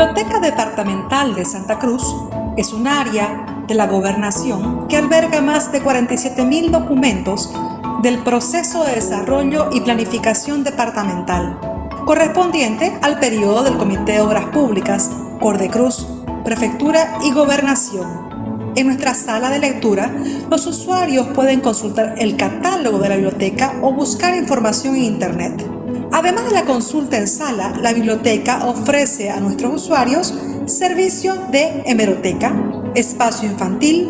Biblioteca Departamental de Santa Cruz es un área de la gobernación que alberga más de 47.000 documentos del proceso de desarrollo y planificación departamental, correspondiente al periodo del Comité de Obras Públicas, Cordecruz, Prefectura y Gobernación. En nuestra sala de lectura, los usuarios pueden consultar el catálogo de la biblioteca o buscar información en Internet. Además de la consulta en sala, la biblioteca ofrece a nuestros usuarios servicio de hemeroteca, espacio infantil,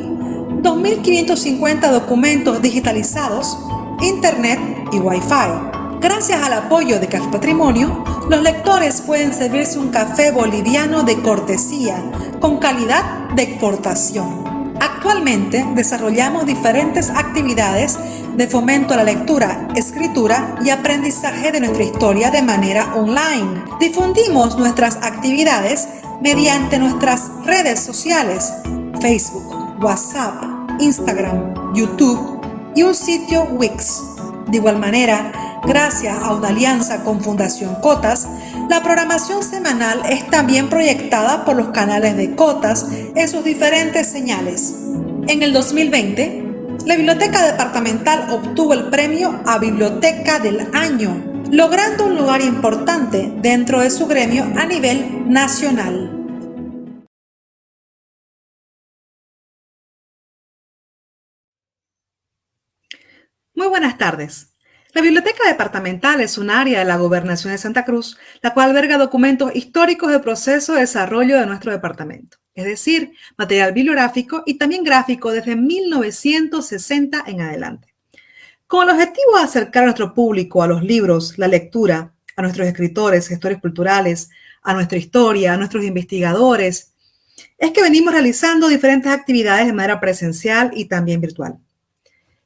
2.550 documentos digitalizados, Internet y Wi-Fi. Gracias al apoyo de Café Patrimonio, los lectores pueden servirse un café boliviano de cortesía, con calidad de exportación. Actualmente desarrollamos diferentes actividades de fomento a la lectura, escritura y aprendizaje de nuestra historia de manera online. Difundimos nuestras actividades mediante nuestras redes sociales, Facebook, WhatsApp, Instagram, YouTube y un sitio Wix. De igual manera, gracias a una alianza con Fundación Cotas, la programación semanal es también proyectada por los canales de Cotas en sus diferentes señales. En el 2020, la Biblioteca Departamental obtuvo el premio a Biblioteca del Año, logrando un lugar importante dentro de su gremio a nivel nacional. Muy buenas tardes. La Biblioteca Departamental es un área de la Gobernación de Santa Cruz, la cual alberga documentos históricos del proceso de desarrollo de nuestro departamento, es decir, material bibliográfico y también gráfico desde 1960 en adelante. Con el objetivo de acercar a nuestro público a los libros, la lectura, a nuestros escritores, gestores culturales, a nuestra historia, a nuestros investigadores, es que venimos realizando diferentes actividades de manera presencial y también virtual.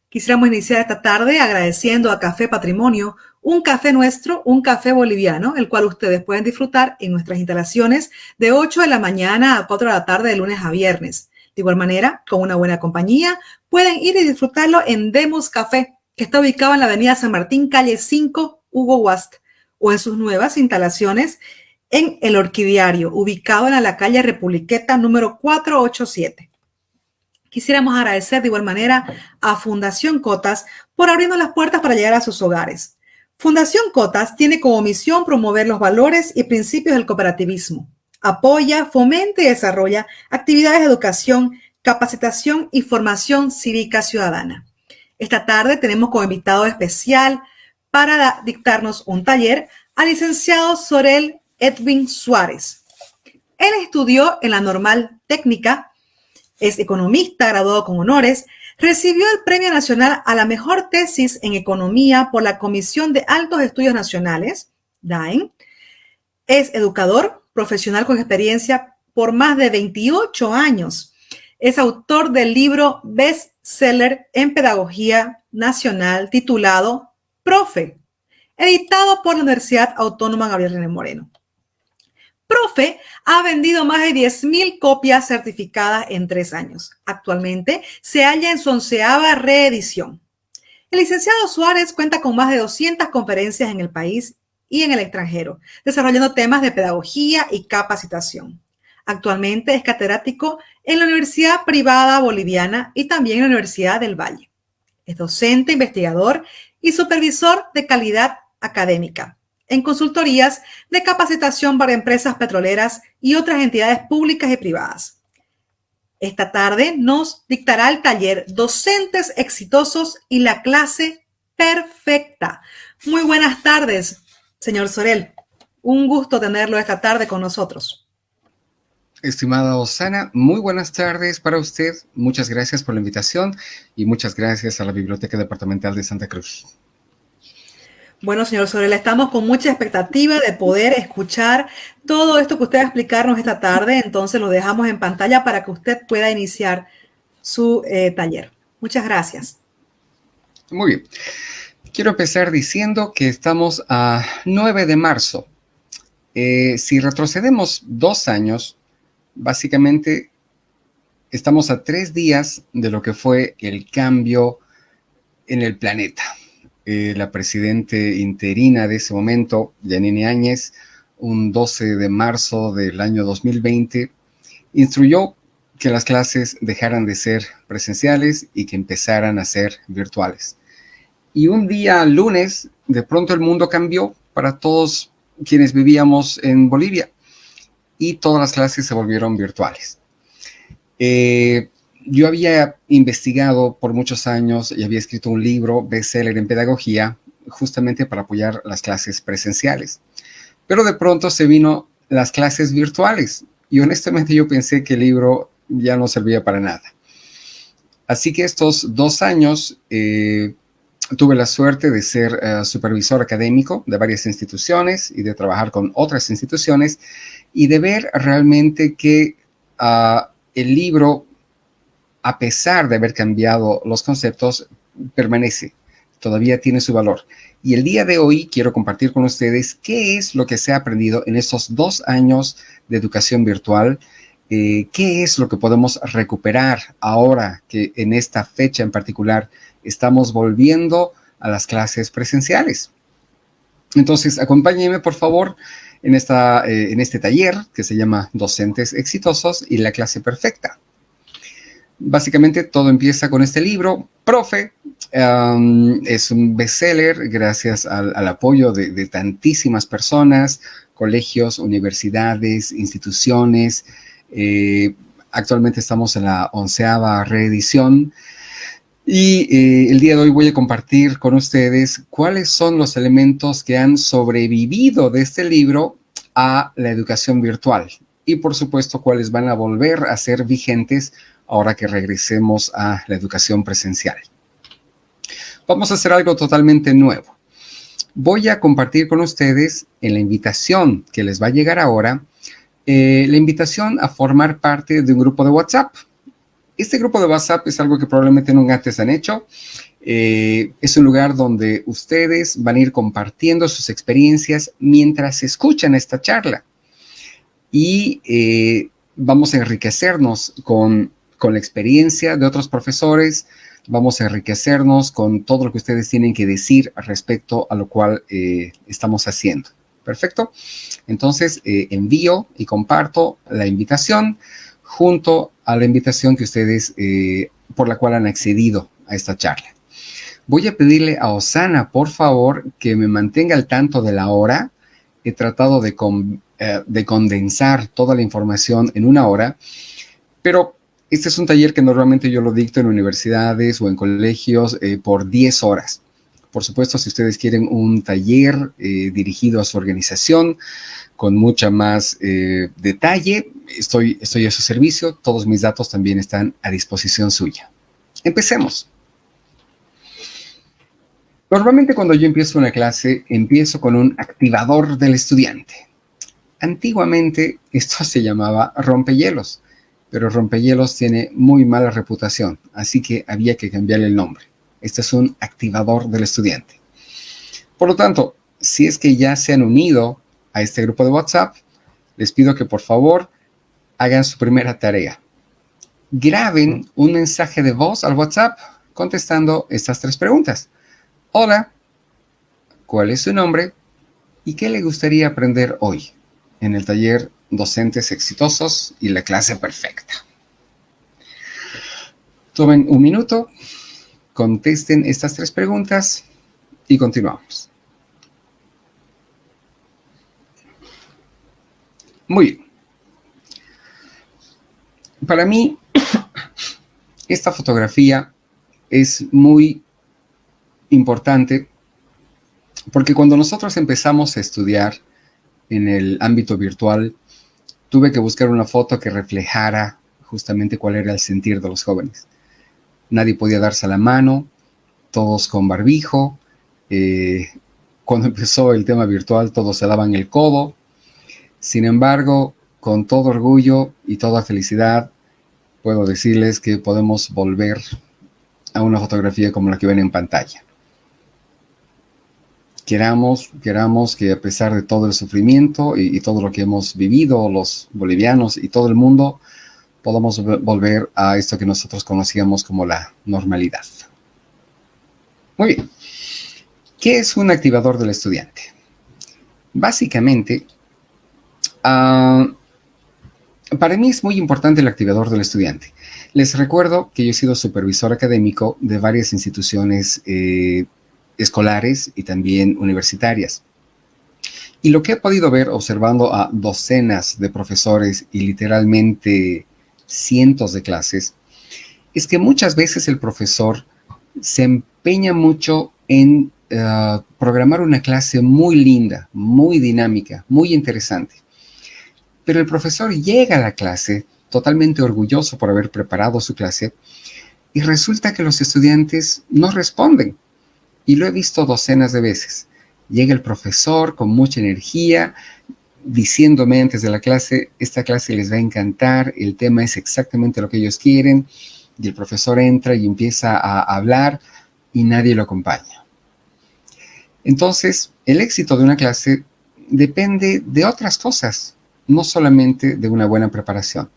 Quisiéramos iniciar esta tarde agradeciendo a Café Patrimonio, un café nuestro, un café boliviano, el cual ustedes pueden disfrutar en nuestras instalaciones de 8 de la mañana a 4 de la tarde de lunes a viernes. De igual manera, con una buena compañía, pueden ir y disfrutarlo en Demos Café, que está ubicado en la avenida San Martín, calle 5, Hugo Huast, o en sus nuevas instalaciones en El Orquidiario, ubicado en la calle Republiqueta número 487. Quisiéramos agradecer de igual manera a Fundación Cotas por abrirnos las puertas para llegar a sus hogares. Fundación Cotas tiene como misión promover los valores y principios del cooperativismo. Apoya, fomenta y desarrolla actividades de educación, capacitación y formación cívica ciudadana. Esta tarde tenemos como invitado especial para dictarnos un taller al licenciado Sorel Edwin Suárez. Él estudió en la Normal Técnica. Es economista, graduado con honores, recibió el Premio Nacional a la Mejor Tesis en Economía por la Comisión de Altos Estudios Nacionales, DAEN. Es educador profesional con experiencia por más de 28 años. Es autor del libro bestseller en Pedagogía Nacional titulado Profe, editado por la Universidad Autónoma Gabriel René Moreno. Profe ha vendido más de 10.000 copias certificadas en 3 años. Actualmente se halla en su 11ª reedición. El licenciado Suárez cuenta con más de 200 conferencias en el país y en el extranjero, desarrollando temas de pedagogía y capacitación. Actualmente es catedrático en la Universidad Privada Boliviana y también en la Universidad del Valle. Es docente, investigador y supervisor de calidad académica en consultorías de capacitación para empresas petroleras y otras entidades públicas y privadas. Esta tarde nos dictará el taller Docentes Exitosos y la clase perfecta. Muy buenas tardes, señor Sorel. Un gusto tenerlo esta tarde con nosotros. Estimada Osana, muy buenas tardes para usted. Muchas gracias por la invitación y muchas gracias a la Biblioteca Departamental de Santa Cruz. Bueno, señor Sorel, estamos con mucha expectativa de poder escuchar todo esto que usted va a explicarnos esta tarde. Entonces lo dejamos en pantalla para que usted pueda iniciar su taller. Muchas gracias. Muy bien. Quiero empezar diciendo que estamos a 9 de marzo. Si retrocedemos 2 años, básicamente estamos a 3 días de lo que fue el cambio en el planeta. La presidenta interina de ese momento, Yanine Áñez, un 12 de marzo del año 2020, instruyó que las clases dejaran de ser presenciales y que empezaran a ser virtuales. Y un día, lunes, de pronto el mundo cambió para todos quienes vivíamos en Bolivia y todas las clases se volvieron virtuales. Yo había investigado por muchos años y había escrito un libro bestseller en pedagogía justamente para apoyar las clases presenciales. Pero de pronto se vino las clases virtuales y honestamente yo pensé que el libro ya no servía para nada. Así que estos 2 años tuve la suerte de ser supervisor académico de varias instituciones y de trabajar con otras instituciones y de ver realmente que el libro, a pesar de haber cambiado los conceptos, permanece, todavía tiene su valor. Y el día de hoy quiero compartir con ustedes qué es lo que se ha aprendido en estos 2 años de educación virtual, qué es lo que podemos recuperar ahora que en esta fecha en particular estamos volviendo a las clases presenciales. Entonces, acompáñenme, por favor, en este taller que se llama Docentes Exitosos y la clase perfecta. Básicamente, todo empieza con este libro. Profe, es un bestseller gracias al apoyo de tantísimas personas, colegios, universidades, instituciones. Actualmente estamos en la 11ª reedición. Y el día de hoy voy a compartir con ustedes cuáles son los elementos que han sobrevivido de este libro a la educación virtual. Y por supuesto, cuáles van a volver a ser vigentes ahora que regresemos a la educación presencial. Vamos a hacer algo totalmente nuevo. Voy a compartir con ustedes en la invitación que les va a llegar ahora, la invitación a formar parte de un grupo de WhatsApp. Este grupo de WhatsApp es algo que probablemente nunca antes han hecho. Es un lugar donde ustedes van a ir compartiendo sus experiencias mientras escuchan esta charla. Y vamos a enriquecernos con la experiencia de otros profesores. Vamos a enriquecernos con todo lo que ustedes tienen que decir respecto a lo cual estamos haciendo. ¿Perfecto? Entonces, envío y comparto la invitación junto a la invitación que ustedes, por la cual han accedido a esta charla. Voy a pedirle a Osana, por favor, que me mantenga al tanto de la hora. He tratado de condensar toda la información en 1 hora, pero este es un taller que normalmente yo lo dicto en universidades o en colegios por 10 horas. Por supuesto, si ustedes quieren un taller dirigido a su organización, con mucha más detalle, estoy a su servicio. Todos mis datos también están a disposición suya. Empecemos. Normalmente cuando yo empiezo una clase, empiezo con un activador del estudiante. Antiguamente esto se llamaba rompehielos, pero rompehielos tiene muy mala reputación, así que había que cambiarle el nombre. Este es un activador del estudiante. Por lo tanto, si es que ya se han unido a este grupo de WhatsApp, les pido que por favor hagan su primera tarea. Graben un mensaje de voz al WhatsApp contestando estas 3 preguntas. Hola, ¿cuál es su nombre? ¿Y qué le gustaría aprender hoy en el taller Docentes Exitosos y la clase perfecta? Tomen un minuto, contesten estas 3 preguntas y continuamos. Muy bien. Para mí, esta fotografía es muy importante porque cuando nosotros empezamos a estudiar en el ámbito virtual, tuve que buscar una foto que reflejara justamente cuál era el sentir de los jóvenes. Nadie podía darse la mano, todos con barbijo. Cuando empezó el tema virtual, todos se daban el codo. Sin embargo, con todo orgullo y toda felicidad, puedo decirles que podemos volver a una fotografía como la que ven en pantalla. Queramos que a pesar de todo el sufrimiento y todo lo que hemos vivido, los bolivianos y todo el mundo, podamos volver a esto que nosotros conocíamos como la normalidad. Muy bien. ¿Qué es un activador del estudiante? Básicamente, Para mí es muy importante el activador del estudiante. Les recuerdo que yo he sido supervisor académico de varias instituciones escolares y también universitarias. Y lo que he podido ver observando a docenas de profesores y literalmente cientos de clases, es que muchas veces el profesor se empeña mucho en programar una clase muy linda, muy dinámica, muy interesante. Pero el profesor llega a la clase totalmente orgulloso por haber preparado su clase y resulta que los estudiantes no responden. Y lo he visto docenas de veces. Llega el profesor con mucha energía, diciéndome antes de la clase, esta clase les va a encantar, el tema es exactamente lo que ellos quieren, y el profesor entra y empieza a hablar y nadie lo acompaña. Entonces, el éxito de una clase depende de otras cosas, no solamente de una buena preparación.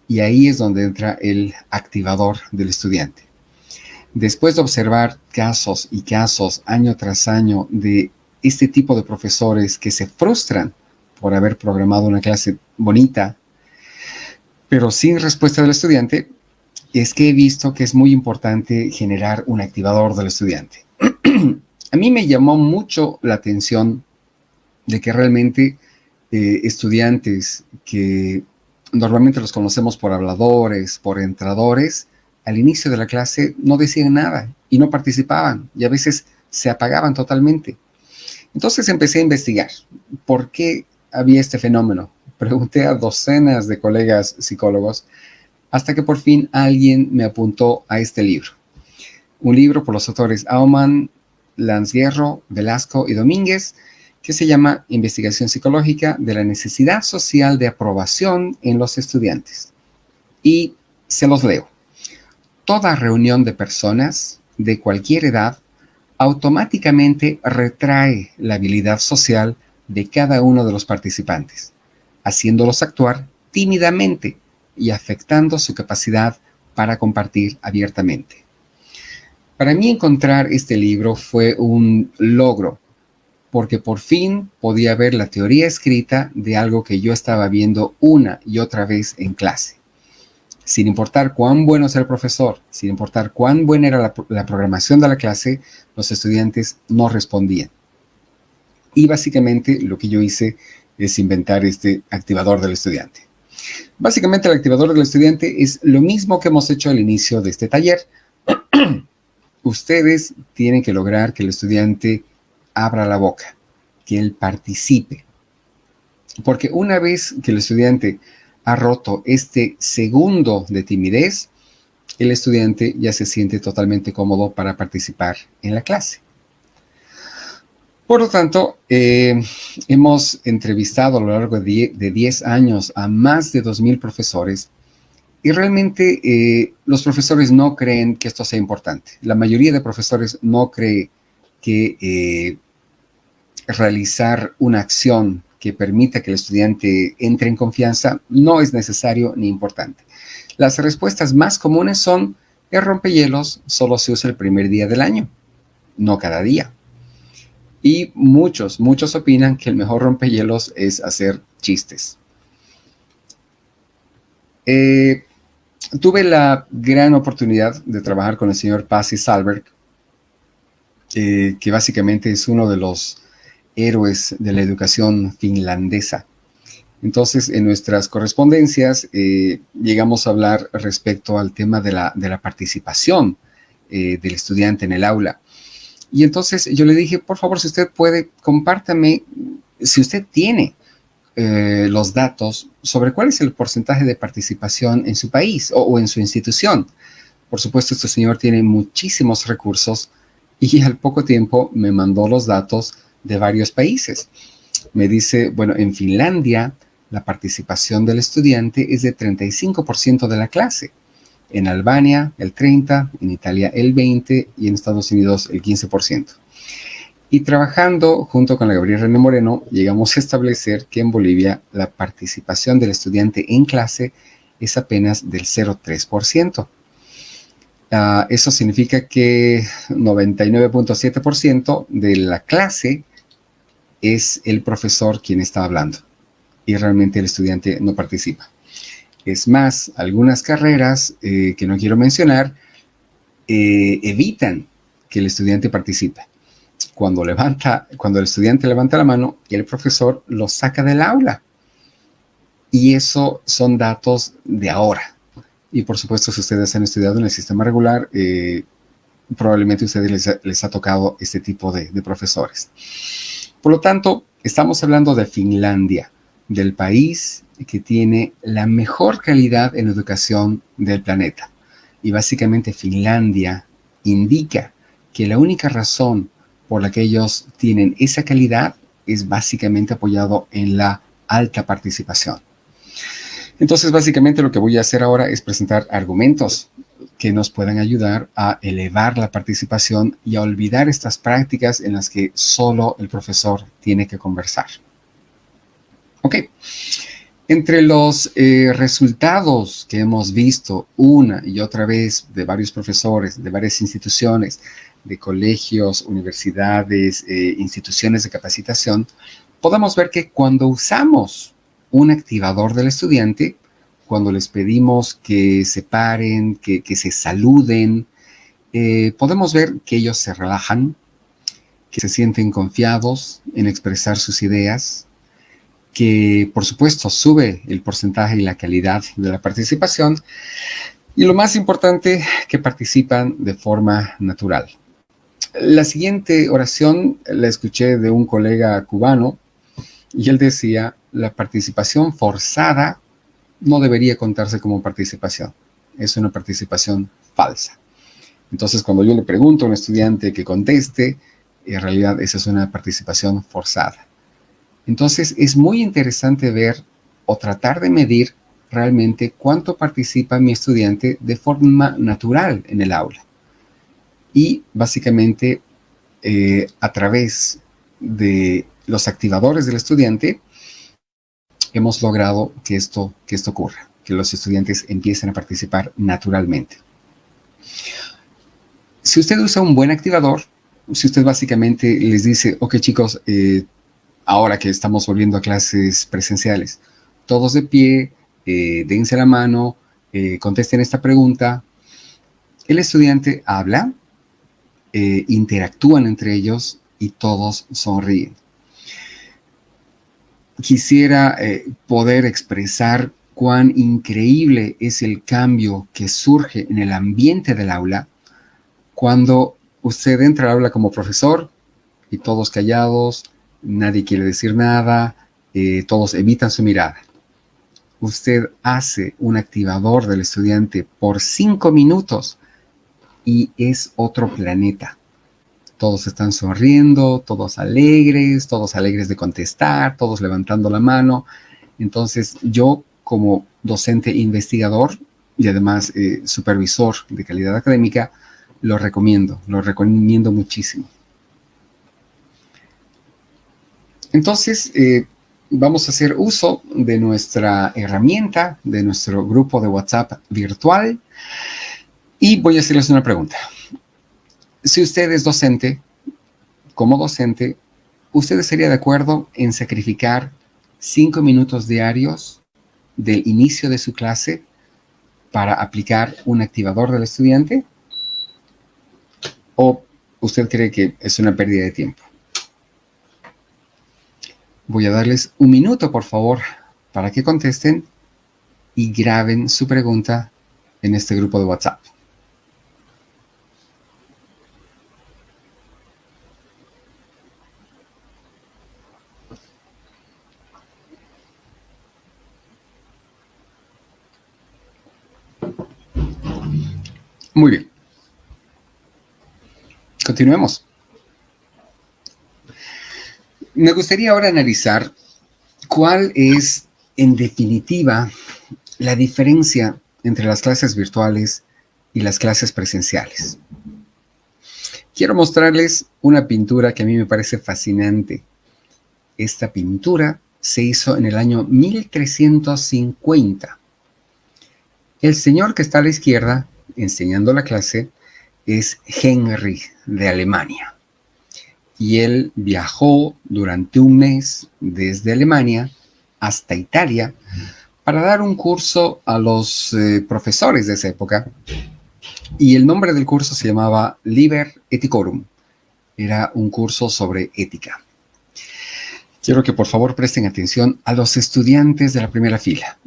Y ahí es donde entra el activador del estudiante. Después de observar casos y casos año tras año de este tipo de profesores que se frustran por haber programado una clase bonita, pero sin respuesta del estudiante, es que he visto que es muy importante generar un activador del estudiante. A mí me llamó mucho la atención de que realmente estudiantes que normalmente los conocemos por habladores, por entradores, al inicio de la clase no decían nada y no participaban y a veces se apagaban totalmente. Entonces empecé a investigar por qué había este fenómeno. Pregunté a docenas de colegas psicólogos hasta que por fin alguien me apuntó a este libro. Un libro por los autores Aumann, Lansguerro, Velasco y Domínguez, que se llama Investigación psicológica de la necesidad social de aprobación en los estudiantes. Y se los leo. Toda reunión de personas de cualquier edad automáticamente retrae la habilidad social de cada uno de los participantes, haciéndolos actuar tímidamente y afectando su capacidad para compartir abiertamente. Para mí encontrar este libro fue un logro, porque por fin podía ver la teoría escrita de algo que yo estaba viendo una y otra vez en clase. Sin importar cuán bueno sea el profesor, sin importar cuán buena era la programación de la clase, los estudiantes no respondían. Y básicamente lo que yo hice es inventar este activador del estudiante. Básicamente el activador del estudiante es lo mismo que hemos hecho al inicio de este taller. Ustedes tienen que lograr que el estudiante abra la boca, que él participe. Porque una vez que el estudiante ha roto este segundo de timidez, el estudiante ya se siente totalmente cómodo para participar en la clase. Por lo tanto, hemos entrevistado a lo largo de 10 años a más de 2,000 profesores y realmente los profesores no creen que esto sea importante. La mayoría de profesores no cree que realizar una acción que permita que el estudiante entre en confianza no es necesario ni importante. Las respuestas más comunes son: el rompehielos solo se usa el primer día del año, no cada día. Y muchos opinan que el mejor rompehielos es hacer chistes. Tuve la gran oportunidad de trabajar con el señor Pasi Sahlberg, que básicamente es uno de los héroes de la educación finlandesa. Entonces, en nuestras correspondencias llegamos a hablar respecto al tema de la participación del estudiante en el aula. Y entonces yo le dije, por favor, si usted puede, compártame, si usted tiene los datos sobre cuál es el porcentaje de participación en su país o en su institución. Por supuesto, este señor tiene muchísimos recursos y al poco tiempo me mandó los datos de varios países. Me dice, bueno, en Finlandia la participación del estudiante es de 35% de la clase. En Albania el 30%, en Italia el 20% y en Estados Unidos el 15%. Y trabajando junto con la Gabriela René Moreno, llegamos a establecer que en Bolivia la participación del estudiante en clase es apenas del 0,3%. Eso significa que 99,7% de la clase es el profesor quien está hablando. y realmente el estudiante no participa. Es más, algunas carreras que no quiero mencionar evitan que el estudiante participe. Cuando el estudiante levanta la mano, el profesor lo saca del aula. Y eso son datos de ahora. Y por supuesto, si ustedes han estudiado en el sistema regular, probablemente a ustedes les ha tocado este tipo de profesores. Por lo tanto, estamos hablando de Finlandia, del país que tiene la mejor calidad en educación del planeta. Y básicamente Finlandia indica que la única razón por la que ellos tienen esa calidad es básicamente apoyado en la alta participación. Entonces, básicamente lo que voy a hacer ahora es presentar argumentos que nos puedan ayudar a elevar la participación y a olvidar estas prácticas en las que solo el profesor tiene que conversar. Ok. Entre los resultados que hemos visto una y otra vez de varios profesores, de varias instituciones, de colegios, universidades, instituciones de capacitación, podemos ver que cuando usamos un activador del estudiante, cuando les pedimos que se paren, que se saluden, podemos ver que ellos se relajan, que se sienten confiados en expresar sus ideas, que por supuesto sube el porcentaje y la calidad de la participación, y lo más importante, que participan de forma natural. La siguiente oración la escuché de un colega cubano, y él decía: la participación forzada no debería contarse como participación, es una participación falsa. Entonces, cuando yo le pregunto a un estudiante que conteste, en realidad esa es una participación forzada. Entonces, es muy interesante ver o tratar de medir realmente cuánto participa mi estudiante de forma natural en el aula. Y básicamente, a través de los activadores del estudiante, hemos logrado que esto ocurra, que los estudiantes empiecen a participar naturalmente. Si usted usa un buen activador, si usted básicamente les dice: ok, chicos, ahora que estamos volviendo a clases presenciales, todos de pie, dense la mano, contesten esta pregunta. El estudiante habla, interactúan entre ellos y todos sonríen. Quisiera poder expresar cuán increíble es el cambio que surge en el ambiente del aula cuando usted entra al aula como profesor y todos callados, nadie quiere decir nada, todos evitan su mirada. Usted hace un activador del estudiante por 5 minutos y es otro planeta. Todos están sonriendo, todos alegres de contestar, todos levantando la mano. Entonces, yo como docente investigador y además supervisor de calidad académica, lo recomiendo muchísimo. Entonces, vamos a hacer uso de nuestra herramienta, de nuestro grupo de WhatsApp virtual, y voy a hacerles una pregunta. Si usted es docente, como docente, ¿usted estaría de acuerdo en sacrificar 5 minutos diarios del inicio de su clase para aplicar un activador del estudiante? ¿O usted cree que es una pérdida de tiempo? Voy a darles 1 minuto, por favor, para que contesten y graben su pregunta en este grupo de WhatsApp. Muy bien. Continuemos. Me gustaría ahora analizar cuál es, en definitiva, la diferencia entre las clases virtuales y las clases presenciales. Quiero mostrarles una pintura que a mí me parece fascinante. Esta pintura se hizo en el año 1350. El señor que está a la izquierda, enseñando la clase, es Henry de Alemania. Y él viajó durante un mes desde Alemania hasta Italia para dar un curso a los profesores de esa época. Y el nombre del curso se llamaba Liber Ethicorum. Era un curso sobre ética. Quiero que por favor presten atención a los estudiantes de la primera fila.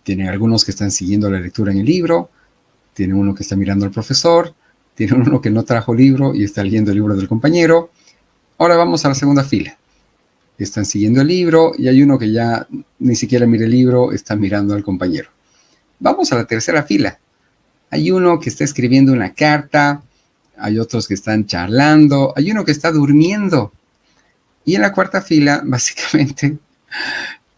Tienen algunos que están siguiendo la lectura en el libro, tienen uno que está mirando al profesor, tienen uno que no trajo libro y está leyendo el libro del compañero. Ahora vamos a la segunda fila. Están siguiendo el libro y hay uno que ya ni siquiera mira el libro, está mirando al compañero. Vamos a la tercera fila. Hay uno que está escribiendo una carta, hay otros que están charlando, hay uno que está durmiendo. Y en la cuarta fila, básicamente,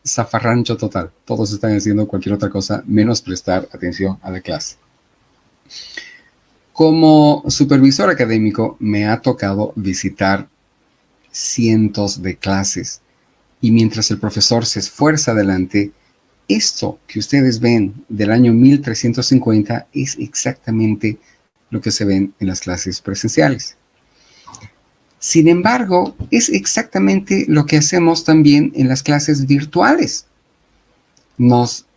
zafarrancho total. Todos están haciendo cualquier otra cosa menos prestar atención a la clase. Como supervisor académico, me ha tocado visitar cientos de clases. Y mientras el profesor se esfuerza adelante, esto que ustedes ven del año 1350 es exactamente lo que se ven en las clases presenciales. Sin embargo, es exactamente lo que hacemos también en las clases virtuales. Nos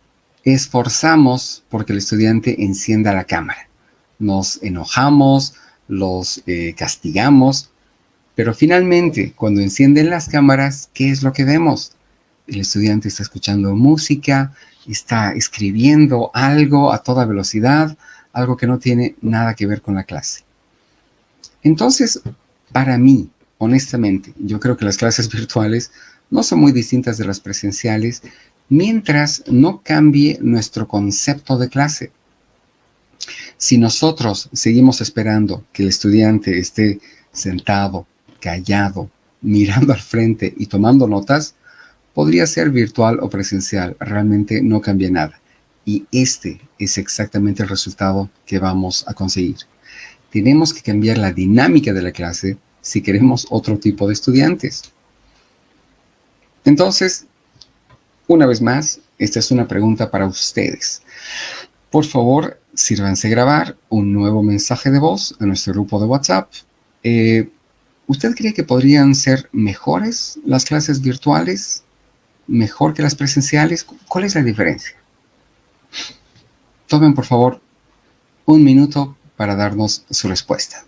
esforzamos porque el estudiante encienda la cámara. Nos enojamos, los castigamos, pero finalmente, cuando encienden las cámaras, ¿qué es lo que vemos? El estudiante está escuchando música, está escribiendo algo a toda velocidad, algo que no tiene nada que ver con la clase. Entonces, para mí, honestamente, yo creo que las clases virtuales no son muy distintas de las presenciales mientras no cambie nuestro concepto de clase. Si nosotros seguimos esperando que el estudiante esté sentado, callado, mirando al frente y tomando notas, podría ser virtual o presencial, realmente no cambia nada. Y este es exactamente el resultado que vamos a conseguir. Tenemos que cambiar la dinámica de la clase si queremos otro tipo de estudiantes. Entonces, una vez más, esta es una pregunta para ustedes. Por favor, sírvanse grabar un nuevo mensaje de voz a nuestro grupo de WhatsApp. ¿Usted cree que podrían ser mejores las clases virtuales? ¿Mejor que las presenciales? ¿Cuál es la diferencia? Tomen, por favor, un minuto para darnos su respuesta.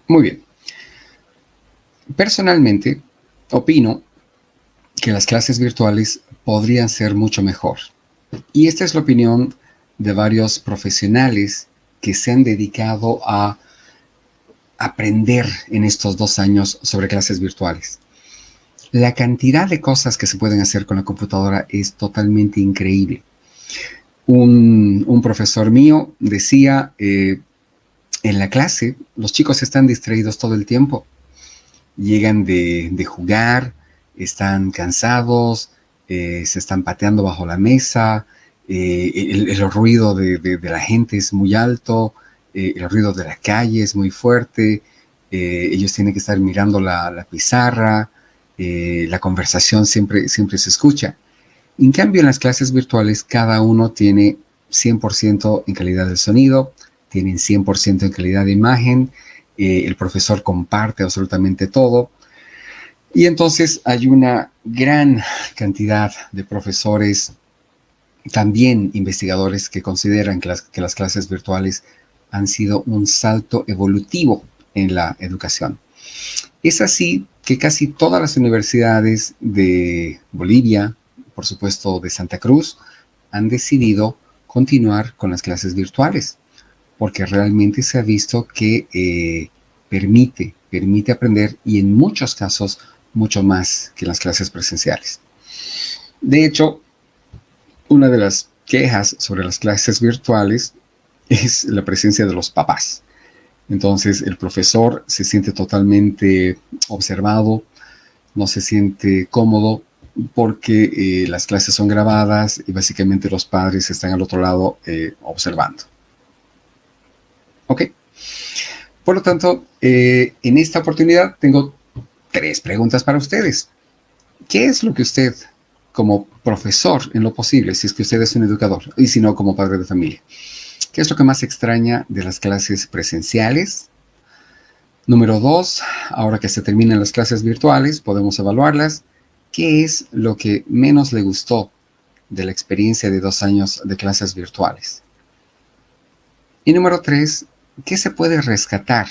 Muy bien. Personalmente, opino que las clases virtuales podrían ser mucho mejor. Y esta es la opinión de varios profesionales que se han dedicado a aprender en estos 2 años sobre clases virtuales. La cantidad de cosas que se pueden hacer con la computadora es totalmente increíble. Un profesor mío decía, en la clase los chicos están distraídos todo el tiempo. Llegan de jugar, están cansados, se están pateando bajo la mesa, el ruido de la gente es muy alto, el ruido de la calle es muy fuerte, ellos tienen que estar mirando la pizarra, la conversación siempre se escucha. En cambio, en las clases virtuales, cada uno tiene 100% en calidad del sonido, tienen 100% en calidad de imagen, el profesor comparte absolutamente todo. Y entonces hay una gran cantidad de profesores, también investigadores, que consideran que las clases virtuales han sido un salto evolutivo en la educación. Es así que casi todas las universidades de Bolivia, por supuesto de Santa Cruz, han decidido continuar con las clases virtuales, porque realmente se ha visto que permite aprender, y en muchos casos mucho más que las clases presenciales. De hecho, una de las quejas sobre las clases virtuales es la presencia de los papás. Entonces el profesor se siente totalmente observado, no se siente cómodo porque las clases son grabadas y básicamente los padres están al otro lado observando. Ok, Por lo tanto, en esta oportunidad tengo 3 preguntas para ustedes. ¿Qué es lo que usted, como profesor en lo posible, si es que usted es un educador, y si no, como padre de familia, qué es lo que más extraña de las clases presenciales? Número 2, ahora que se terminan las clases virtuales, podemos evaluarlas. ¿Qué es lo que menos le gustó de la experiencia de 2 años de clases virtuales? Y número 3, ¿qué se puede rescatar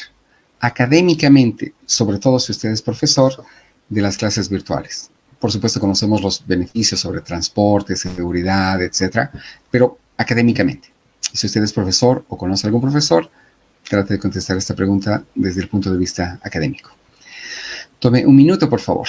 académicamente, sobre todo si usted es profesor, de las clases virtuales? Por supuesto, conocemos los beneficios sobre transporte, seguridad, etcétera, pero académicamente, si usted es profesor o conoce a algún profesor, trate de contestar esta pregunta desde el punto de vista académico. Tome un minuto, por favor.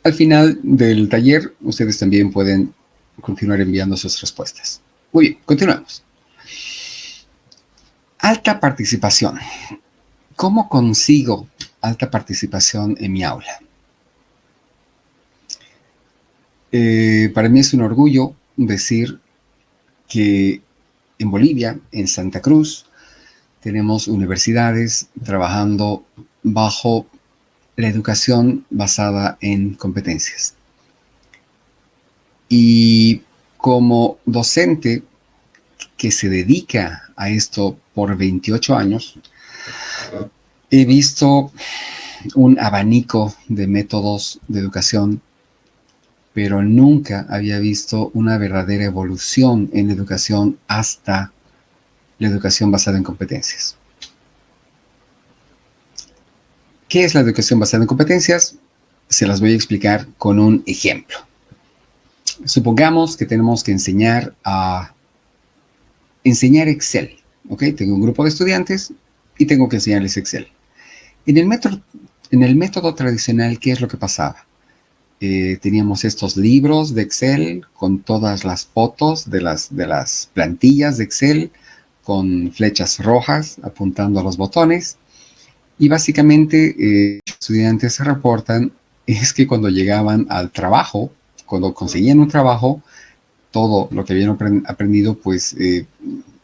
Al final del taller, ustedes también pueden continuar enviando sus respuestas. Muy bien, continuamos. Alta participación. ¿Cómo consigo alta participación en mi aula? Para mí es un orgullo decir que en Bolivia, en Santa Cruz, tenemos universidades trabajando bajo la educación basada en competencias. Y como docente que se dedica a esto por 28 años, he visto un abanico de métodos de educación, pero nunca había visto una verdadera evolución en la educación hasta la educación basada en competencias. ¿Qué es la educación basada en competencias? Se las voy a explicar con un ejemplo. Supongamos que tenemos que enseñar Excel. ¿Ok? Tengo un grupo de estudiantes y tengo que enseñarles Excel. En el método tradicional, ¿qué es lo que pasaba? Teníamos estos libros de Excel con todas las fotos de las plantillas de Excel con flechas rojas apuntando a los botones. Y básicamente, los estudiantes se reportan es que cuando llegaban al trabajo, cuando conseguían un trabajo, todo lo que habían aprendido, pues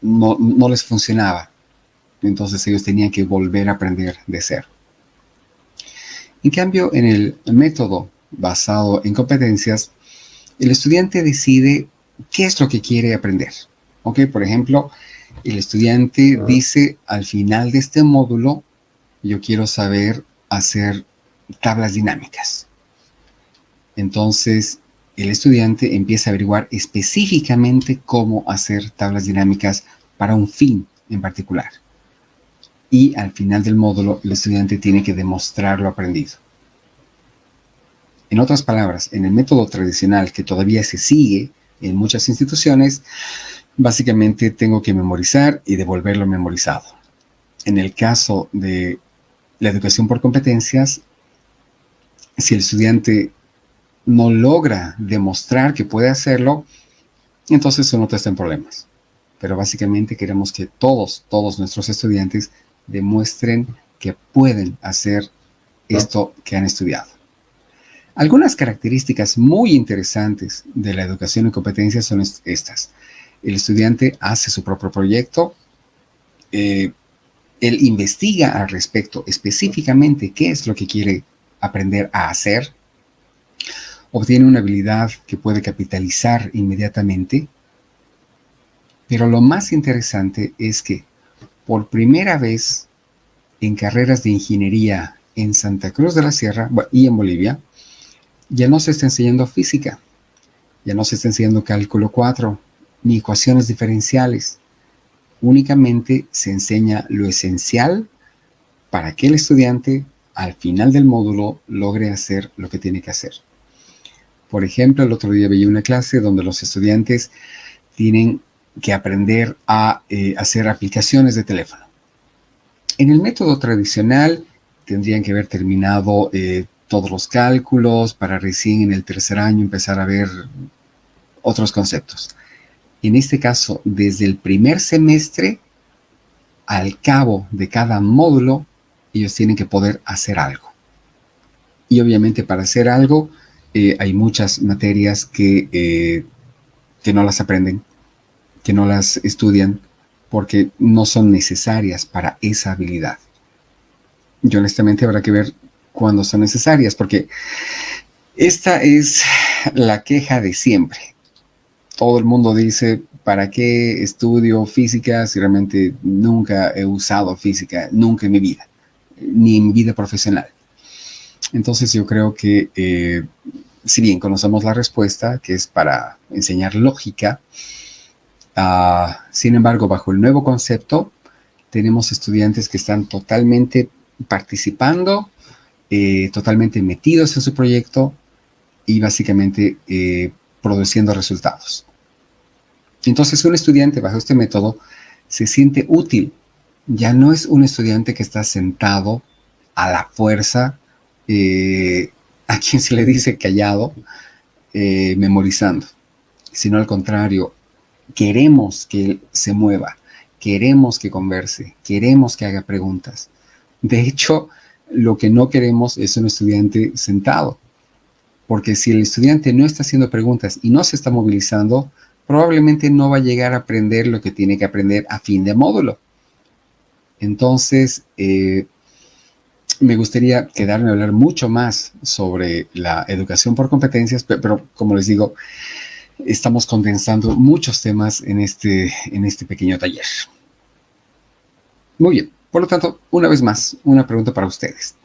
no les funcionaba. Entonces ellos tenían que volver a aprender de cero. En cambio, en el método basado en competencias, el estudiante decide qué es lo que quiere aprender. ¿Ok? Por ejemplo, el estudiante dice al final de este módulo, yo quiero saber hacer tablas dinámicas. Entonces, el estudiante empieza a averiguar específicamente cómo hacer tablas dinámicas para un fin en particular. Y al final del módulo, el estudiante tiene que demostrar lo aprendido. En otras palabras, en el método tradicional que todavía se sigue en muchas instituciones, básicamente tengo que memorizar y devolverlo memorizado. En el caso de la educación por competencias, si el estudiante no logra demostrar que puede hacerlo, entonces uno está en problemas. Pero básicamente queremos que todos nuestros estudiantes demuestren que pueden hacer esto que han estudiado. Algunas características muy interesantes de la educación en competencias son estas. El estudiante hace su propio proyecto, él investiga al respecto específicamente qué es lo que quiere aprender a hacer, obtiene una habilidad que puede capitalizar inmediatamente, pero lo más interesante es que por primera vez en carreras de ingeniería en Santa Cruz de la Sierra y en Bolivia, ya no se está enseñando física, ya no se está enseñando cálculo 4, ni ecuaciones diferenciales. Únicamente se enseña lo esencial para que el estudiante al final del módulo logre hacer lo que tiene que hacer. Por ejemplo, el otro día veía una clase donde los estudiantes tienen que aprender a hacer aplicaciones de teléfono. En el método tradicional tendrían que haber terminado todos los cálculos para recién en el tercer año empezar a ver otros conceptos. En este caso, desde el primer semestre, al cabo de cada módulo, ellos tienen que poder hacer algo. Y obviamente para hacer algo hay muchas materias que no las aprenden, que no las estudian, porque no son necesarias para esa habilidad. Y honestamente habrá que ver cuándo son necesarias, porque esta es la queja de siempre. Todo el mundo dice, ¿para qué estudio física si realmente nunca he usado física, nunca en mi vida, ni en mi vida profesional? Entonces yo creo que si bien conocemos la respuesta, que es para enseñar lógica, sin embargo, bajo el nuevo concepto, tenemos estudiantes que están totalmente participando, totalmente metidos en su proyecto y básicamente produciendo resultados. Entonces, un estudiante bajo este método se siente útil. Ya no es un estudiante que está sentado a la fuerza, a quien se le dice callado, memorizando, sino al contrario, queremos que él se mueva, queremos que converse, queremos que haga preguntas. De hecho, lo que no queremos es un estudiante sentado, porque si el estudiante no está haciendo preguntas y no se está movilizando, probablemente no va a llegar a aprender lo que tiene que aprender a fin de módulo. Entonces, me gustaría quedarme a hablar mucho más sobre la educación por competencias, pero como les digo, estamos condensando muchos temas en este pequeño taller. Muy bien, por lo tanto, una vez más, una pregunta para ustedes.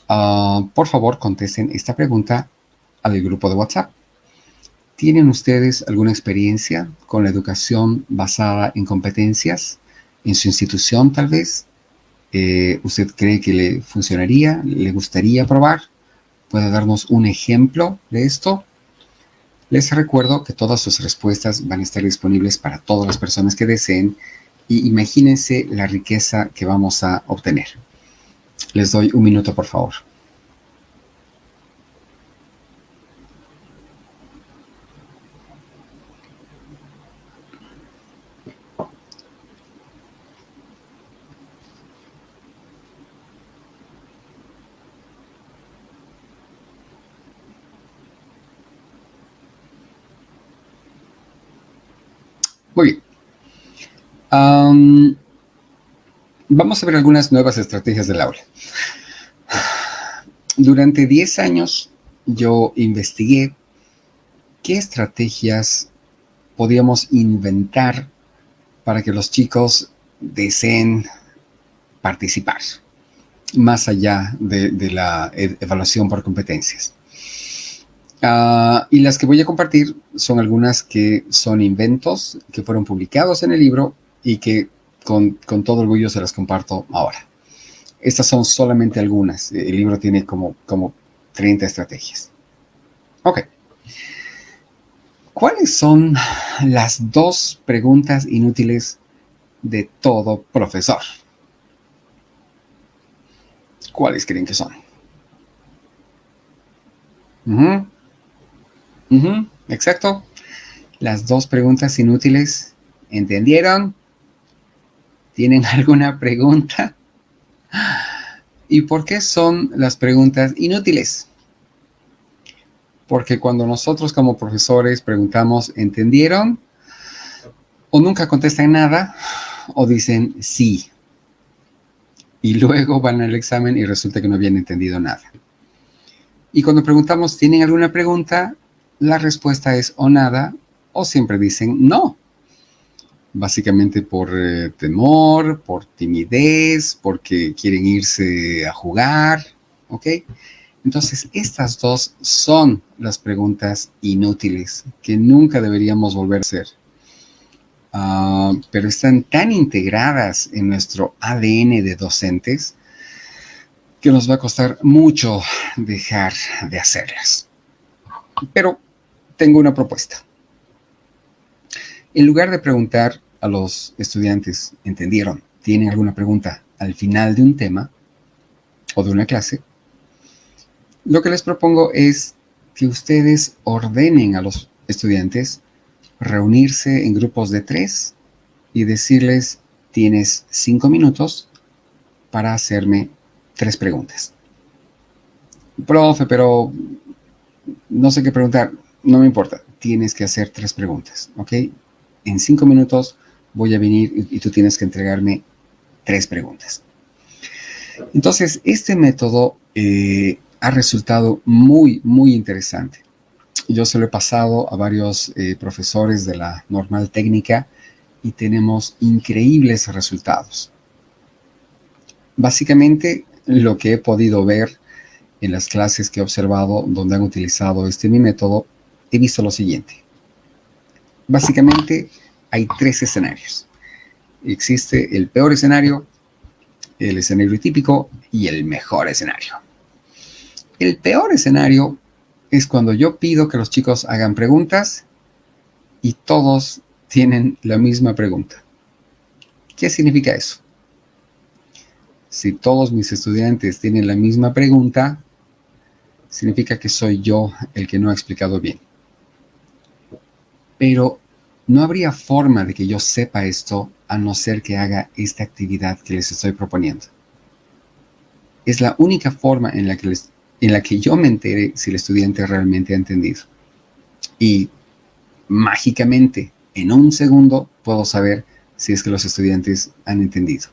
Por favor, contesten esta pregunta al grupo de WhatsApp. ¿Tienen ustedes alguna experiencia con la educación basada en competencias en su institución, tal vez? ¿Usted cree que le funcionaría? ¿Le gustaría probar? ¿Puede darnos un ejemplo de esto? Les recuerdo que todas sus respuestas van a estar disponibles para todas las personas que deseen y imagínense la riqueza que vamos a obtener. Les doy un minuto, por favor. Muy bien. Vamos a ver algunas nuevas estrategias del aula. Durante 10 años yo investigué qué estrategias podíamos inventar para que los chicos deseen participar, más allá de la evaluación por competencias. Y las que voy a compartir son algunas que son inventos que fueron publicados en el libro y que con todo orgullo se las comparto ahora. Estas son solamente algunas. El libro tiene como 30 estrategias. Ok. ¿Cuáles son las 2 preguntas inútiles de todo profesor? ¿Cuáles creen que son? Exacto. Las 2 preguntas inútiles. ¿Entendieron? ¿Tienen alguna pregunta? ¿Y por qué son las preguntas inútiles? Porque cuando nosotros como profesores preguntamos, ¿entendieron? O nunca contestan nada, o dicen sí. Y luego van al examen y resulta que no habían entendido nada. Y cuando preguntamos, ¿tienen alguna pregunta? La respuesta es o nada, o siempre dicen no. Básicamente por temor, por timidez, porque quieren irse a jugar, ¿ok? Entonces, estas 2 son las preguntas inútiles que nunca deberíamos volver a hacer. Pero están tan integradas en nuestro ADN de docentes que nos va a costar mucho dejar de hacerlas. Pero tengo una propuesta. En lugar de preguntar a los estudiantes, ¿entendieron? ¿Tienen alguna pregunta al final de un tema o de una clase? Lo que les propongo es que ustedes ordenen a los estudiantes reunirse en grupos de 3 y decirles, tienes 5 minutos para hacerme 3 preguntas. Profe, pero no sé qué preguntar. No me importa, tienes que hacer 3 preguntas, ¿ok? En 5 minutos voy a venir y tú tienes que entregarme 3 preguntas. Entonces, este método ha resultado muy, muy interesante. Yo se lo he pasado a varios profesores de la normal técnica y tenemos increíbles resultados. Básicamente, lo que he podido ver en las clases que he observado donde han utilizado mi método, he visto lo siguiente. Básicamente, hay 3 escenarios. Existe el peor escenario, el escenario típico y el mejor escenario. El peor escenario es cuando yo pido que los chicos hagan preguntas y todos tienen la misma pregunta. ¿Qué significa eso? Si todos mis estudiantes tienen la misma pregunta, significa que soy yo el que no ha explicado bien. Pero no habría forma de que yo sepa esto a no ser que haga esta actividad que les estoy proponiendo. Es la única forma en la que yo me entere si el estudiante realmente ha entendido. Y mágicamente, en un segundo, puedo saber si es que los estudiantes han entendido.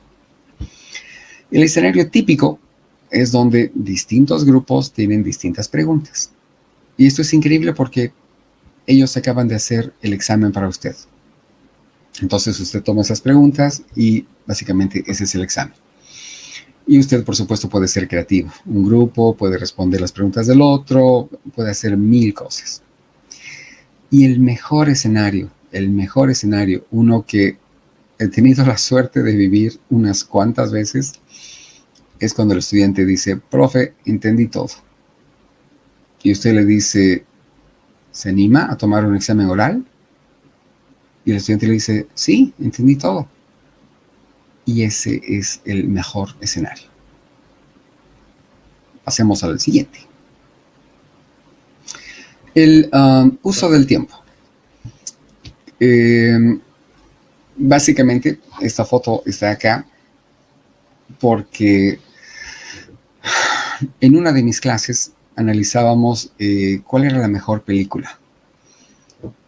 El escenario típico es donde distintos grupos tienen distintas preguntas. Y esto es increíble porque ellos acaban de hacer el examen para usted. Entonces usted toma esas preguntas y básicamente ese es el examen. Y usted, por supuesto, puede ser creativo. Un grupo puede responder las preguntas del otro, puede hacer 1000 cosas. Y el mejor escenario, uno que he tenido la suerte de vivir unas cuantas veces, es cuando el estudiante dice, profe, entendí todo. Y usted le dice, ¿se anima a tomar un examen oral? Y el estudiante le dice, sí, entendí todo. Y ese es el mejor escenario. Pasemos al siguiente. El uso del tiempo. Básicamente, esta foto está acá porque en una de mis clases analizábamos cuál era la mejor película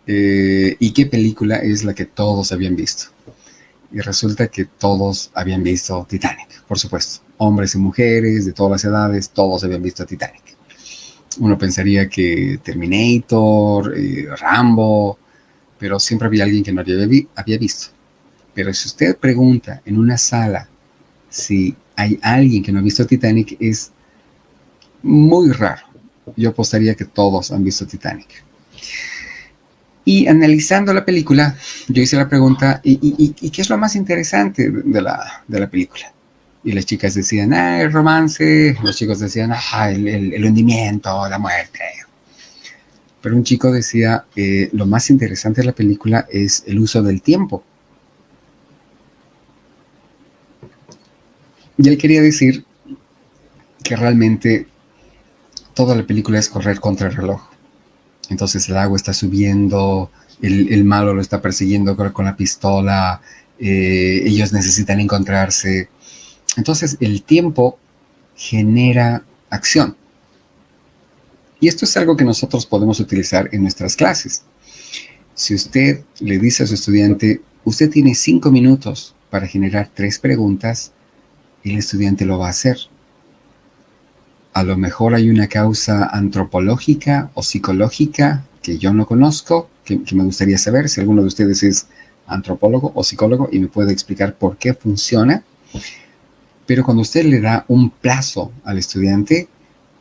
y qué película es la que todos habían visto. Y resulta que todos habían visto Titanic, por supuesto. Hombres y mujeres de todas las edades, todos habían visto Titanic. Uno pensaría que Terminator, Rambo, pero siempre había alguien que no había visto. Pero si usted pregunta en una sala si hay alguien que no ha visto Titanic, es muy raro. Yo apostaría que todos han visto Titanic. Y analizando la película, yo hice la pregunta, ¿y qué es lo más interesante de la película? Y las chicas decían, el romance. Los chicos decían, el hundimiento, la muerte. Pero un chico decía, lo más interesante de la película es el uso del tiempo. Y él quería decir que realmente toda la película es correr contra el reloj. Entonces el agua está subiendo, el malo lo está persiguiendo con la pistola, ellos necesitan encontrarse. Entonces el tiempo genera acción. Y esto es algo que nosotros podemos utilizar en nuestras clases. Si usted le dice a su estudiante, usted tiene 5 minutos para generar 3 preguntas, el estudiante lo va a hacer. A lo mejor hay una causa antropológica o psicológica que yo no conozco, que me gustaría saber si alguno de ustedes es antropólogo o psicólogo y me puede explicar por qué funciona. Pero cuando usted le da un plazo al estudiante,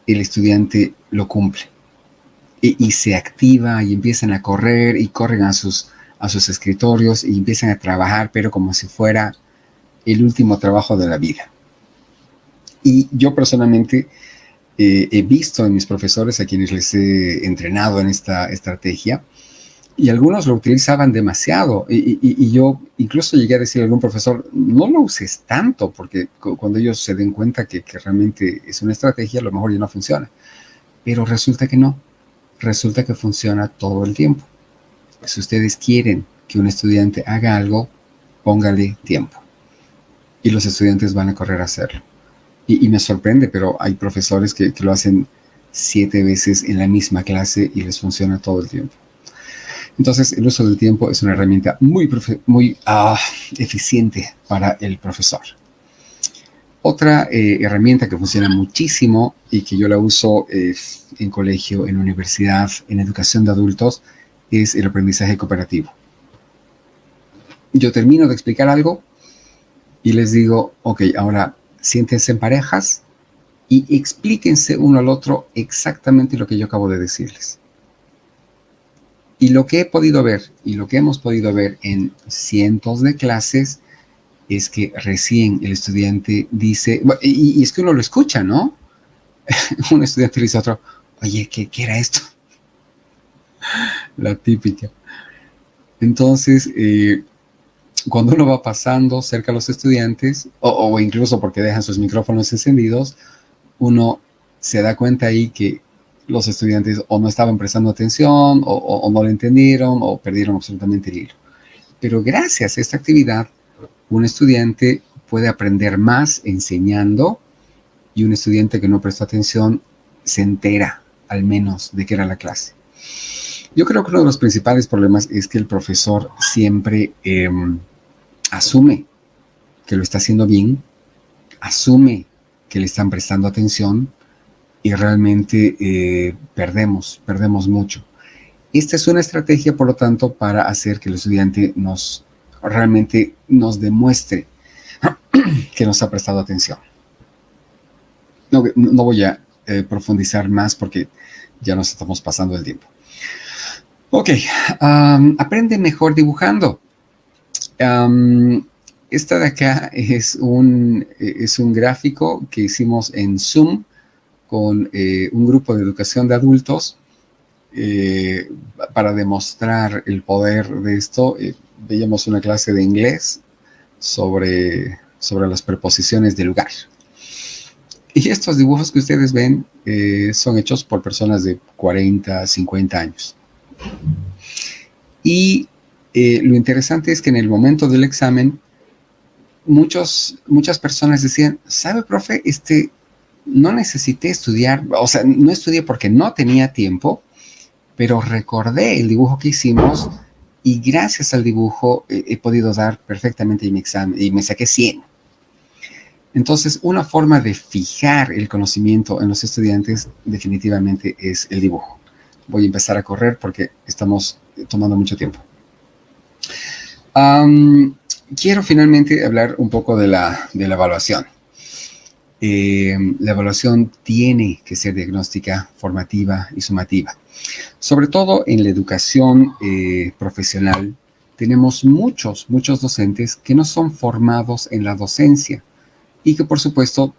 el estudiante lo cumple. Y se activa y empiezan a correr y corren a sus escritorios y empiezan a trabajar, pero como si fuera el último trabajo de la vida. Y yo personalmente he visto en mis profesores a quienes les he entrenado en esta estrategia, Y algunos lo utilizaban demasiado. Y yo incluso llegué a decirle a algún profesor, no lo uses tanto, porque cuando ellos se den cuenta que realmente es una estrategia, a lo mejor ya no funciona. Pero resulta que no. Resulta que funciona todo el tiempo. Si ustedes quieren que un estudiante haga algo, póngale tiempo. Y los estudiantes van a correr a hacerlo. Y me sorprende, pero hay profesores que lo hacen 7 veces en la misma clase y les funciona todo el tiempo. Entonces, el uso del tiempo es una herramienta muy eficiente para el profesor. Otra herramienta que funciona muchísimo y que yo la uso en colegio, en universidad, en educación de adultos, es el aprendizaje cooperativo. Yo termino de explicar algo y les digo, ok, ahora siéntense en parejas y explíquense uno al otro exactamente lo que yo acabo de decirles. Y lo que he podido ver y lo que hemos podido ver en cientos de clases es que recién el estudiante dice, y es que uno lo escucha, ¿no? Un estudiante le dice a otro, oye, ¿qué era esto? La típica. Entonces, cuando uno va pasando cerca a los estudiantes, o incluso porque dejan sus micrófonos encendidos, uno se da cuenta ahí que los estudiantes o no estaban prestando atención, o no lo entendieron, o perdieron absolutamente el hilo. Pero gracias a esta actividad, un estudiante puede aprender más enseñando, y un estudiante que no prestó atención se entera, al menos, de qué era la clase. Yo creo que uno de los principales problemas es que el profesor siempre asume que lo está haciendo bien, asume que le están prestando atención, y realmente perdemos mucho. Esta es una estrategia, por lo tanto, para hacer que el estudiante realmente nos demuestre que nos ha prestado atención. No voy a profundizar más porque ya nos estamos pasando el tiempo. Ok, aprende mejor dibujando. Esta de acá es un gráfico que hicimos en Zoom con un grupo de educación de adultos para demostrar el poder de esto. Veíamos una clase de inglés sobre las preposiciones de lugar. Y estos dibujos que ustedes ven son hechos por personas de 40, 50 años. Y lo interesante es que en el momento del examen, muchas personas decían, ¿sabe, profe? No necesité estudiar, o sea, no estudié porque no tenía tiempo, pero recordé el dibujo que hicimos y gracias al dibujo he podido dar perfectamente mi examen y me saqué 100. Entonces, una forma de fijar el conocimiento en los estudiantes definitivamente es el dibujo. Voy a empezar a correr porque estamos tomando mucho tiempo. Quiero finalmente hablar un poco de la evaluación. La evaluación tiene que ser diagnóstica, formativa y sumativa. Sobre todo en la educación profesional, tenemos muchos docentes que no son formados en la docencia y que, por supuesto,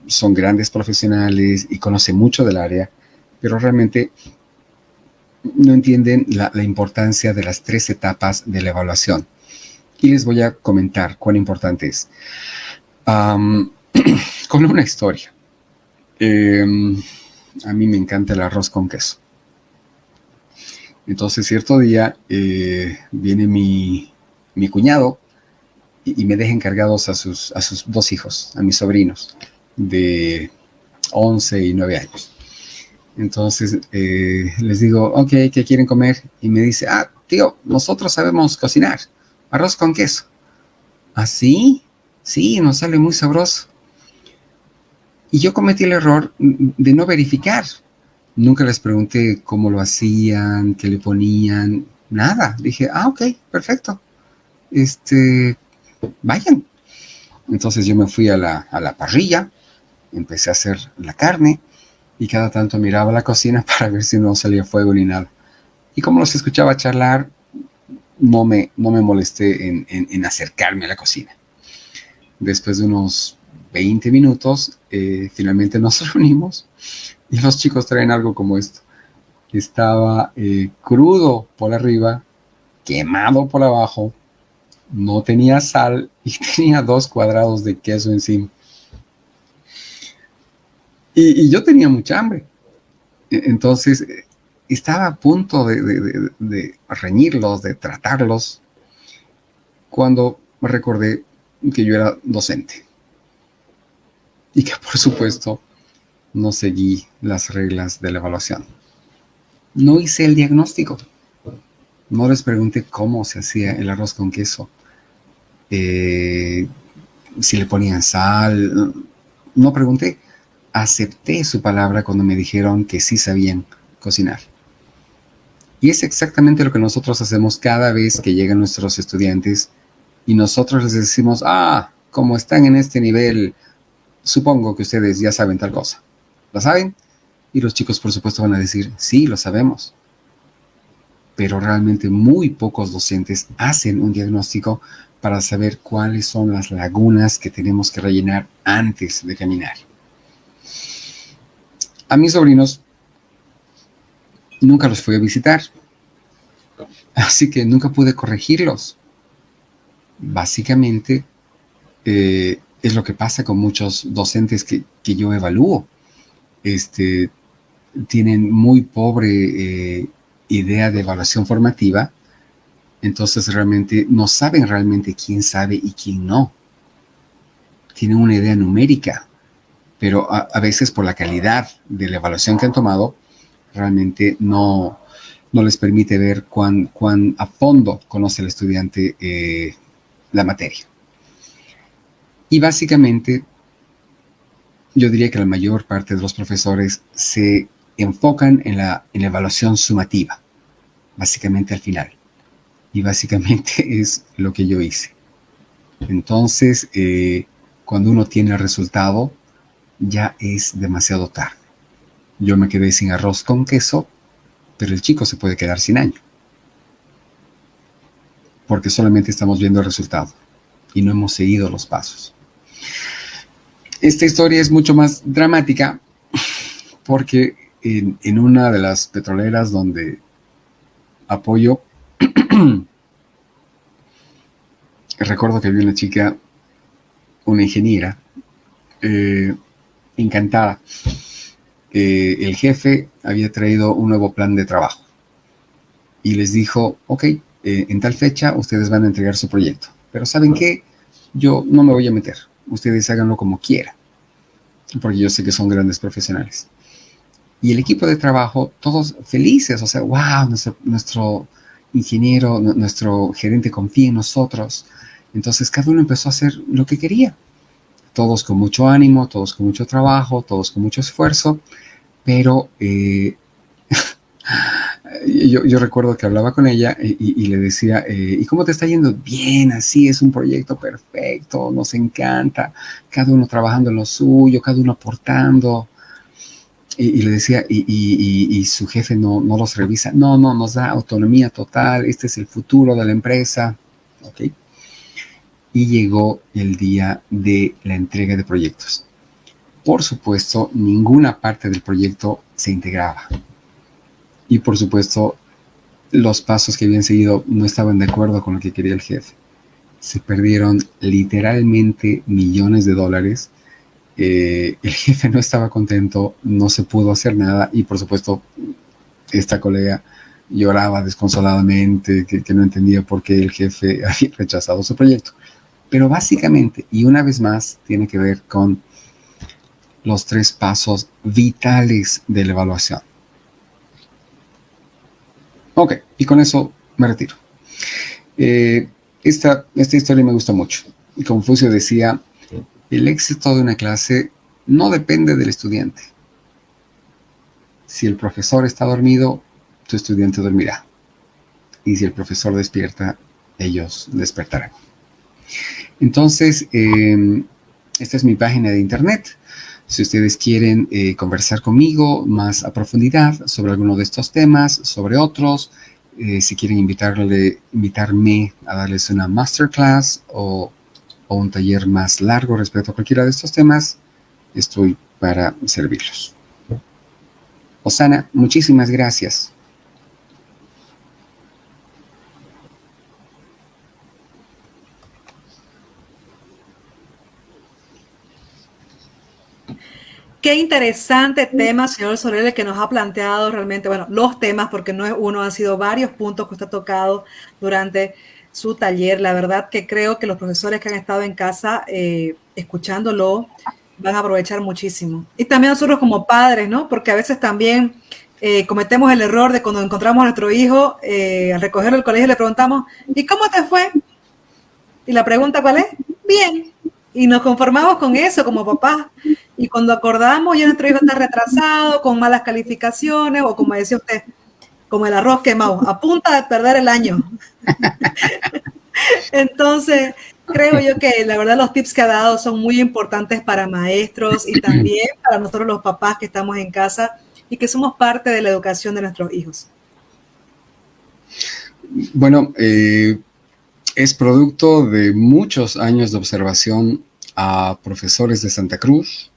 son grandes profesionales y conocen mucho del área, pero realmente no entienden la importancia de las 3 etapas de la evaluación. Y les voy a comentar cuán importante es. Con una historia. A mí me encanta el arroz con queso. Entonces, cierto día viene mi cuñado y me deja encargados a sus 2 hijos, a mis sobrinos, de 11 y 9 años. Entonces, les digo, ok, ¿qué quieren comer? Y me dice, tío, nosotros sabemos cocinar, arroz con queso. ¿Ah, sí? Sí, nos sale muy sabroso. Y yo cometí el error de no verificar. Nunca les pregunté cómo lo hacían, qué le ponían, nada. Dije, ok, perfecto. Vayan. Entonces yo me fui a la parrilla, empecé a hacer la carne y cada tanto miraba la cocina para ver si no salía fuego ni nada. Y como los escuchaba charlar, no me molesté en acercarme a la cocina. Después de unos 20 minutos, finalmente nos reunimos y los chicos traen algo como esto. estaba crudo por arriba, quemado por abajo, no tenía sal y tenía 2 cuadrados de queso encima. Y yo tenía mucha hambre. Entonces, estaba a punto de reñirlos, de tratarlos, cuando recordé que yo era docente. Y que, por supuesto, no seguí las reglas de la evaluación. No hice el diagnóstico. No les pregunté cómo se hacía el arroz con queso. Si le ponían sal. No pregunté. Acepté su palabra cuando me dijeron que sí sabían cocinar. Y es exactamente lo que nosotros hacemos cada vez que llegan nuestros estudiantes y nosotros les decimos, como están en este nivel, supongo que ustedes ya saben tal cosa. ¿Lo saben? Y los chicos, por supuesto, van a decir, sí, lo sabemos. Pero realmente muy pocos docentes hacen un diagnóstico para saber cuáles son las lagunas que tenemos que rellenar antes de caminar. A mis sobrinos nunca los fui a visitar, así que nunca pude corregirlos. Básicamente, es lo que pasa con muchos docentes que yo evalúo. Tienen muy pobre idea de evaluación formativa, entonces realmente no saben realmente quién sabe y quién no. Tienen una idea numérica, pero a veces por la calidad de la evaluación que han tomado, realmente no les permite ver cuán a fondo conoce el estudiante la materia. Y básicamente, yo diría que la mayor parte de los profesores se enfocan en la evaluación sumativa, básicamente al final. Y básicamente es lo que yo hice. Entonces, cuando uno tiene el resultado, ya es demasiado tarde. Yo me quedé sin arroz con queso, pero el chico se puede quedar sin año. Porque solamente estamos viendo el resultado y no hemos seguido los pasos. Esta historia es mucho más dramática porque en una de las petroleras donde apoyo, recuerdo que había una chica, una ingeniera, encantada. El jefe había traído un nuevo plan de trabajo y les dijo, ok, en tal fecha ustedes van a entregar su proyecto, pero ¿saben qué? Yo no me voy a meter, ustedes háganlo como quieran, porque yo sé que son grandes profesionales. Y el equipo de trabajo, todos felices, o sea, wow, nuestro ingeniero, nuestro gerente confía en nosotros. Entonces cada uno empezó a hacer lo que quería. Todos con mucho ánimo, todos con mucho trabajo, todos con mucho esfuerzo, pero yo recuerdo que hablaba con ella y le decía, ¿y cómo te está yendo? Bien, así es un proyecto perfecto, nos encanta, cada uno trabajando en lo suyo, cada uno aportando. Y le decía, y su jefe no los revisa. No, nos da autonomía total, este es el futuro de la empresa. ¿Okay? Y llegó el día de la entrega de proyectos. Por supuesto, ninguna parte del proyecto se integraba. Y por supuesto, los pasos que habían seguido no estaban de acuerdo con lo que quería el jefe. Se perdieron literalmente millones de dólares. El jefe no estaba contento, no se pudo hacer nada y por supuesto esta colega lloraba desconsoladamente, que no entendía por qué el jefe había rechazado su proyecto. Pero básicamente, y una vez más, tiene que ver con los 3 pasos vitales de la evaluación. Ok, y con eso me retiro. Esta historia me gusta mucho. Confucio decía, el éxito de una clase no depende del estudiante. Si el profesor está dormido, tu estudiante dormirá. Y si el profesor despierta, ellos despertarán. Entonces, esta es mi página de internet. Si ustedes quieren conversar conmigo más a profundidad sobre alguno de estos temas, sobre otros, si quieren invitarme a darles una masterclass o un taller más largo respecto a cualquiera de estos temas, estoy para servirlos. Osana, muchísimas gracias. Qué interesante tema, señor Sorel, que nos ha planteado realmente, bueno, los temas, porque no es uno, han sido varios puntos que usted ha tocado durante su taller. La verdad que creo que los profesores que han estado en casa escuchándolo van a aprovechar muchísimo. Y también nosotros como padres, ¿no? Porque a veces también cometemos el error de cuando encontramos a nuestro hijo, al recogerlo del colegio, le preguntamos, ¿y cómo te fue? Y la pregunta, ¿cuál es? Bien. Y nos conformamos con eso como papás. Y cuando acordamos, ya nuestro hijo está retrasado, con malas calificaciones, o como decía usted, como el arroz quemado, a punta de perder el año. Entonces, creo yo que la verdad los tips que ha dado son muy importantes para maestros y también para nosotros los papás que estamos en casa y que somos parte de la educación de nuestros hijos. Bueno, es producto de muchos años de observación a profesores de Santa Cruz,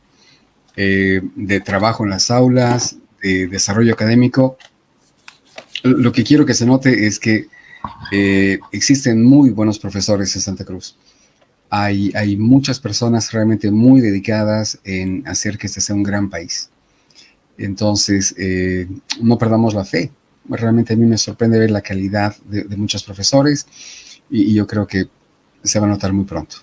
de trabajo en las aulas, de desarrollo académico. Lo que quiero que se note es que existen muy buenos profesores en Santa Cruz. Hay muchas personas realmente muy dedicadas en hacer que este sea un gran país. Entonces, no perdamos la fe. Realmente a mí me sorprende ver la calidad de muchos profesores y yo creo que se va a notar muy pronto.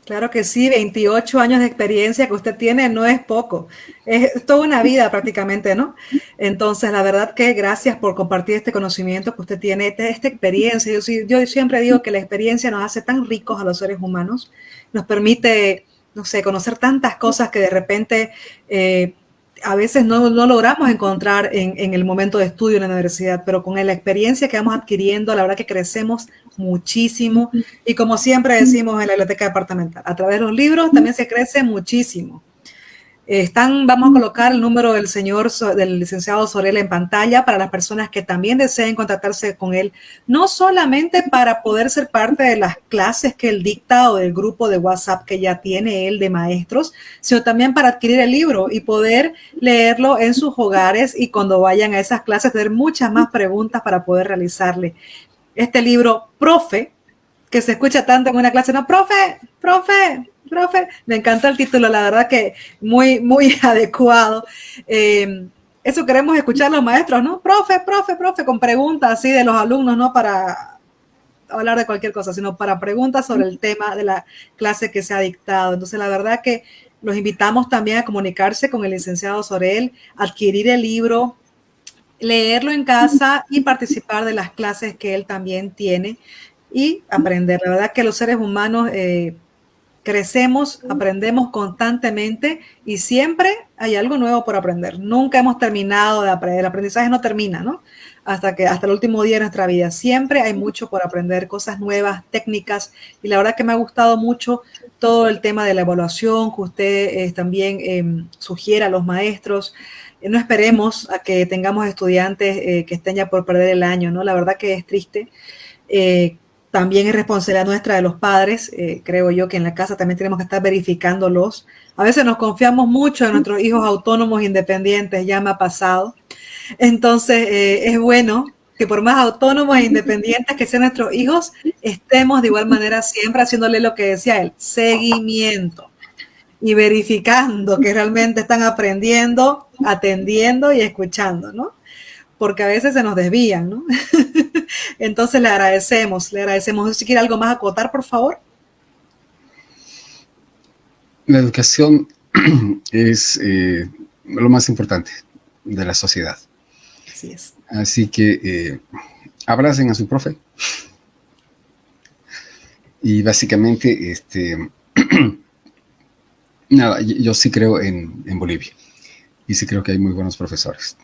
Claro que sí, 28 años de experiencia que usted tiene no es poco, es toda una vida prácticamente, ¿no? Entonces, la verdad que gracias por compartir este conocimiento que usted tiene, esta experiencia. Yo siempre digo que la experiencia nos hace tan ricos a los seres humanos, nos permite, no sé, conocer tantas cosas que de repente a veces no logramos encontrar en el momento de estudio en la universidad, pero con la experiencia que vamos adquiriendo, la verdad que crecemos muchísimo. Y como siempre decimos en la biblioteca departamental, a través de los libros también se crece muchísimo. Vamos a colocar el número del licenciado Sorel en pantalla para las personas que también deseen contactarse con él, no solamente para poder ser parte de las clases que él dicta o del grupo de WhatsApp que ya tiene él de maestros, sino también para adquirir el libro y poder leerlo en sus hogares y cuando vayan a esas clases tener muchas más preguntas para poder realizarle. Este libro, profe, que se escucha tanto en una clase, no, profe, me encanta el título, la verdad que muy, muy adecuado. Eso queremos escuchar los maestros, ¿no? Profe, con preguntas así de los alumnos, no para hablar de cualquier cosa, sino para preguntas sobre el tema de la clase que se ha dictado. Entonces, la verdad que los invitamos también a comunicarse con el licenciado Sorel, adquirir el libro, leerlo en casa y participar de las clases que él también tiene y aprender. La verdad que los seres humanos crecemos, aprendemos constantemente y siempre hay algo nuevo por aprender. Nunca hemos terminado de aprender. El aprendizaje no termina, ¿no? Hasta el último día de nuestra vida. Siempre hay mucho por aprender, cosas nuevas, técnicas. Y la verdad que me ha gustado mucho todo el tema de la evaluación que usted también sugiere a los maestros. No esperemos a que tengamos estudiantes que estén ya por perder el año, ¿no? La verdad que es triste. También es responsabilidad nuestra de los padres. Creo yo que en la casa también tenemos que estar verificándolos. A veces nos confiamos mucho en nuestros hijos autónomos, independientes, ya me ha pasado. Entonces, es bueno que por más autónomos e independientes que sean nuestros hijos, estemos de igual manera siempre haciéndole lo que decía él, seguimiento y verificando que realmente están aprendiendo, atendiendo y escuchando, ¿no? Porque a veces se nos desvían, ¿no? Entonces le agradecemos. Si quiere algo más acotar, por favor. La educación es lo más importante de la sociedad. Así es. Así que abracen a su profe. Y básicamente, nada, yo sí creo en Bolivia. Y sí creo que hay muy buenos profesores.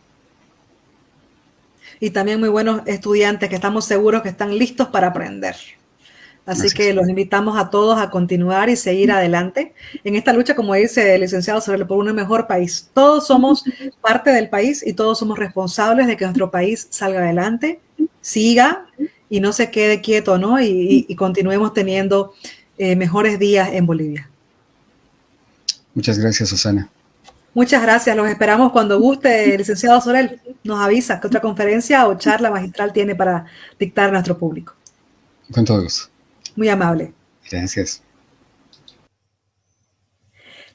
Y también muy buenos estudiantes que estamos seguros que están listos para aprender. Así que los invitamos a todos a continuar y seguir adelante en esta lucha, como dice el licenciado Sorel, por un mejor país. Todos somos parte del país y todos somos responsables de que nuestro país salga adelante, siga y no se quede quieto, ¿no? Y continuemos teniendo mejores días en Bolivia. Muchas gracias, Susana. Muchas gracias. Los esperamos cuando guste, licenciado Sorel. Nos avisa qué otra conferencia o charla magistral tiene para dictar a nuestro público. Con todo gusto. Muy amable. Gracias.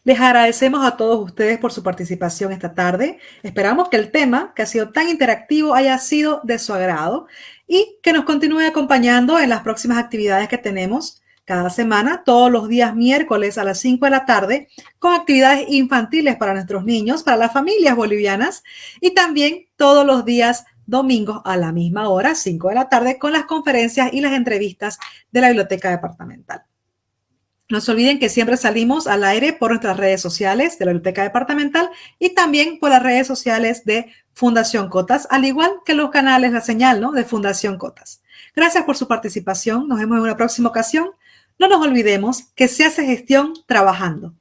Les agradecemos a todos ustedes por su participación esta tarde. Esperamos que el tema, que ha sido tan interactivo, haya sido de su agrado y que nos continúe acompañando en las próximas actividades que tenemos cada semana, todos los días miércoles a las 5 de la tarde, con actividades infantiles para nuestros niños, para las familias bolivianas, y también todos los días domingos a la misma hora, 5 de la tarde, con las conferencias y las entrevistas de la Biblioteca Departamental. No se olviden que siempre salimos al aire por nuestras redes sociales de la Biblioteca Departamental y también por las redes sociales de Fundación Cotas, al igual que los canales, la señal, ¿no?, de Fundación Cotas. Gracias por su participación. Nos vemos en una próxima ocasión. No nos olvidemos que se hace gestión trabajando.